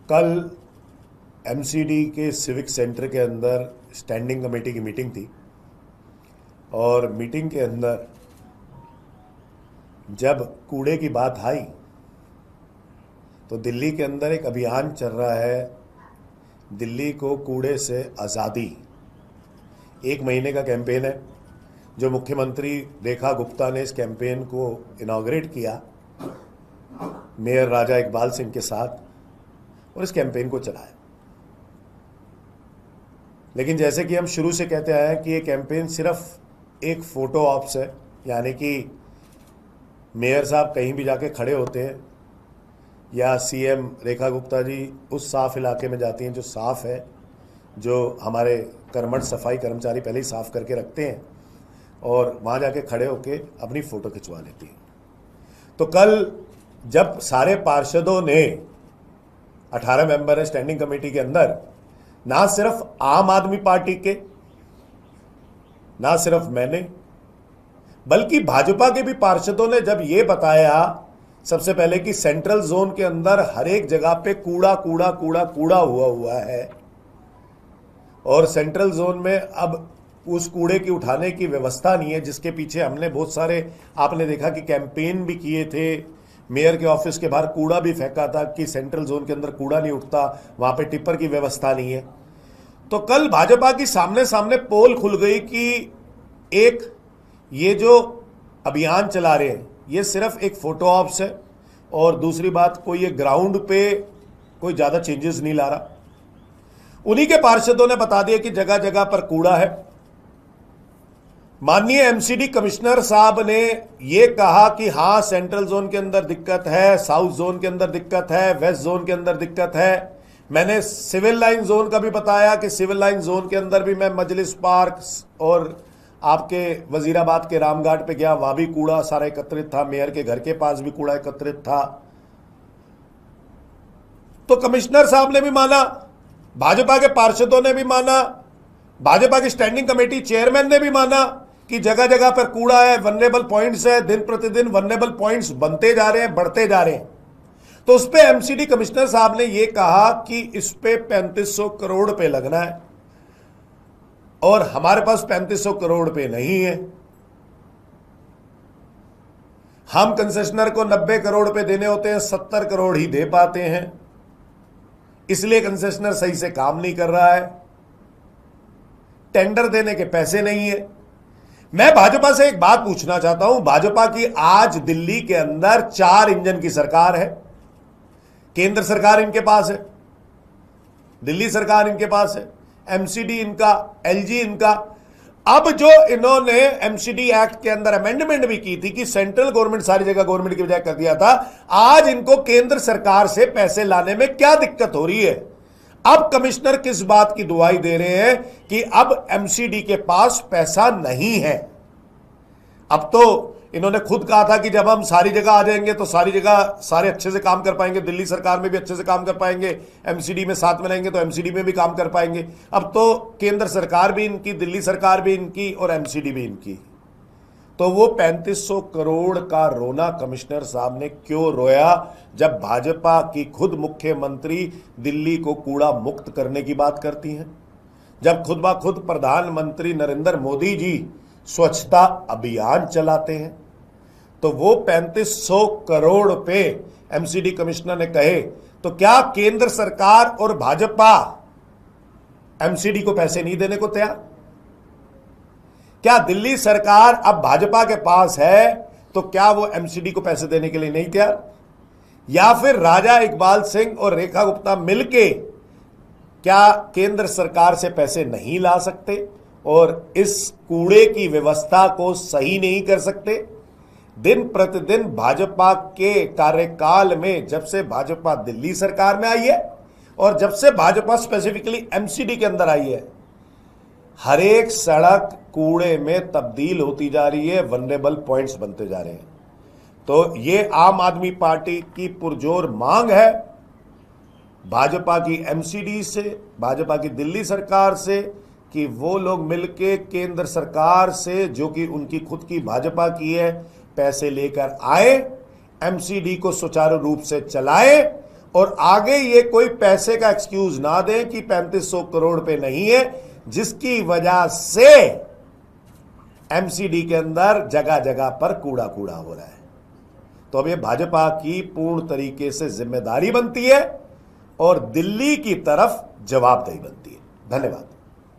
कल एमसीडी के civic centre के अंदर स्टैंडिंग कमेटी की मीटिंग थी और मीटिंग के अंदर जब कूड़े की बात आई तो दिल्ली के अंदर एक अभियान चल रहा है, दिल्ली को कूड़े से आज़ादी। 1 महीने का कैंपेन है जो मुख्यमंत्री रेखा गुप्ता ने इस कैंपेन को इनॉग्रेट किया मेयर राजा इकबाल सिंह के साथ और इस कैंपेन को चलाया। लेकिन जैसे कि हम शुरू से कहते आए हैं कि ये कैंपेन सिर्फ एक फोटो ऑप्स है, यानी कि मेयर साहब कहीं भी जाके खड़े होते हैं या सीएम रेखा गुप्ता जी उस साफ इलाके में जाती हैं जो साफ़ है, जो हमारे कर्मठ सफाई कर्मचारी पहले ही साफ़ करके रखते हैं और वहाँ जाके खड़े होके अपनी फ़ोटो खिंचवा लेती हैं। तो कल जब सारे पार्षदों ने 18 मेंबर है स्टैंडिंग कमेटी के अंदर, ना सिर्फ आम आदमी पार्टी के, ना सिर्फ मैंने, बल्कि भाजपा के भी पार्षदों ने जब ये बताया सबसे पहले कि सेंट्रल जोन के अंदर हर एक जगह पे कूड़ा कूड़ा कूड़ा कूड़ा हुआ है और सेंट्रल जोन में अब उस कूड़े की उठाने की व्यवस्था नहीं है, जिसके पीछे हमने बहुत सारे आपने देखा कि कैंपेन भी किए थे, मेयर के ऑफिस के बाहर कूड़ा भी फेंका था कि सेंट्रल जोन के अंदर कूड़ा नहीं उठता, वहां पे टिप्पर की व्यवस्था नहीं है। तो कल भाजपा की सामने सामने पोल खुल गई कि एक ये जो अभियान चला रहे हैं ये सिर्फ एक फोटो ऑप्स है और दूसरी बात कोई ये ग्राउंड पे कोई ज़्यादा चेंजेस नहीं ला रहा। उन्हीं के पार्षदों ने बता दिया कि जगह जगह पर कूड़ा है। माननीय एमसीडी कमिश्नर साहब ने यह कहा कि हाँ सेंट्रल जोन के अंदर दिक्कत है, साउथ जोन के अंदर दिक्कत है, वेस्ट जोन के अंदर दिक्कत है। मैंने सिविल लाइन जोन का भी बताया कि सिविल लाइन जोन के अंदर भी मैं मजलिस पार्क और आपके वजीराबाद के रामघाट पे गया, वहां भी कूड़ा सारा एकत्रित था, मेयर के घर के पास भी कूड़ा एकत्रित था। तो कमिश्नर साहब ने भी माना, भाजपा के पार्षदों ने भी माना, भाजपा की स्टैंडिंग कमेटी चेयरमैन ने भी माना कि जगह जगह पर कूड़ा है, वनरेबल पॉइंट्स है, दिन प्रतिदिन वनरेबल पॉइंट्स बनते जा रहे हैं, बढ़ते जा रहे हैं। तो उस पे एमसीडी कमिश्नर साहब ने यह कहा कि इस पे 3500 करोड़ रुपए लगना है और हमारे पास 3500 करोड़ रुपए नहीं है। हम कंसेशनर को 90 करोड़ रुपए देने होते हैं, 70 करोड़ ही दे पाते हैं, इसलिए कंसेशनर सही से काम नहीं कर रहा है, टेंडर देने के पैसे नहीं है। मैं भाजपा से एक बात पूछना चाहता हूं, भाजपा की आज दिल्ली के अंदर 4 इंजन की सरकार है, केंद्र सरकार इनके पास है, दिल्ली सरकार इनके पास है, एमसीडी इनका, एलजी इनका। अब जो इन्होंने एमसीडी एक्ट के अंदर अमेंडमेंट भी की थी कि सेंट्रल गवर्नमेंट सारी जगह गवर्नमेंट की बजाय कर दिया था, आज इनको केंद्र सरकार से पैसे लाने में क्या दिक्कत हो रही है? अब कमिश्नर किस बात की दुहाई दे रहे हैं कि अब एमसीडी के पास पैसा नहीं है। अब तो इन्होंने खुद कहा था कि जब हम सारी जगह आ जाएंगे तो सारी जगह सारे अच्छे से काम कर पाएंगे, दिल्ली सरकार में भी अच्छे से काम कर पाएंगे, एमसीडी में साथ में रहेंगे तो एमसीडी में भी काम कर पाएंगे। अब तो केंद्र सरकार भी इनकी, दिल्ली सरकार भी इनकी और एमसीडी भी इनकी। तो वो 3500 करोड़ का रोना कमिश्नर साहब ने क्यों रोया जब भाजपा की खुद मुख्यमंत्री दिल्ली को कूड़ा मुक्त करने की बात करती हैं, जब खुद ब खुद प्रधानमंत्री नरेंद्र मोदी जी स्वच्छता अभियान चलाते हैं। तो वो 3500 करोड़ रुपए एमसीडी कमिश्नर ने कहे तो क्या केंद्र सरकार और भाजपा एमसीडी को पैसे नहीं देने को तैयार? क्या दिल्ली सरकार अब भाजपा के पास है तो क्या वो एमसीडी को पैसे देने के लिए नहीं तैयार? या फिर राजा इकबाल सिंह और रेखा गुप्ता मिलके क्या केंद्र सरकार से पैसे नहीं ला सकते और इस कूड़े की व्यवस्था को सही नहीं कर सकते? दिन प्रतिदिन भाजपा के कार्यकाल में, जब से भाजपा दिल्ली सरकार में आई है और जब से भाजपा स्पेसिफिकली एमसीडी के अंदर आई है, हर एक सड़क कूड़े में तब्दील होती जा रही है, वनरेबल पॉइंट्स बनते जा रहे हैं। तो ये आम आदमी पार्टी की पुरजोर मांग है भाजपा की एमसीडी से, भाजपा की दिल्ली सरकार से, कि वो लोग मिलके केंद्र सरकार से, जो कि उनकी खुद की भाजपा की है, पैसे लेकर आए, एमसीडी को सुचारू रूप से चलाए और आगे ये कोई पैसे का एक्सक्यूज ना दें कि 3500 करोड़ पे नहीं है, जिसकी वजह से एमसीडी के अंदर जगह जगह पर कूड़ा कूड़ा हो रहा है। तो अब ये भाजपा की पूर्ण तरीके से जिम्मेदारी बनती है और दिल्ली की तरफ जवाबदेही बनती है। धन्यवाद।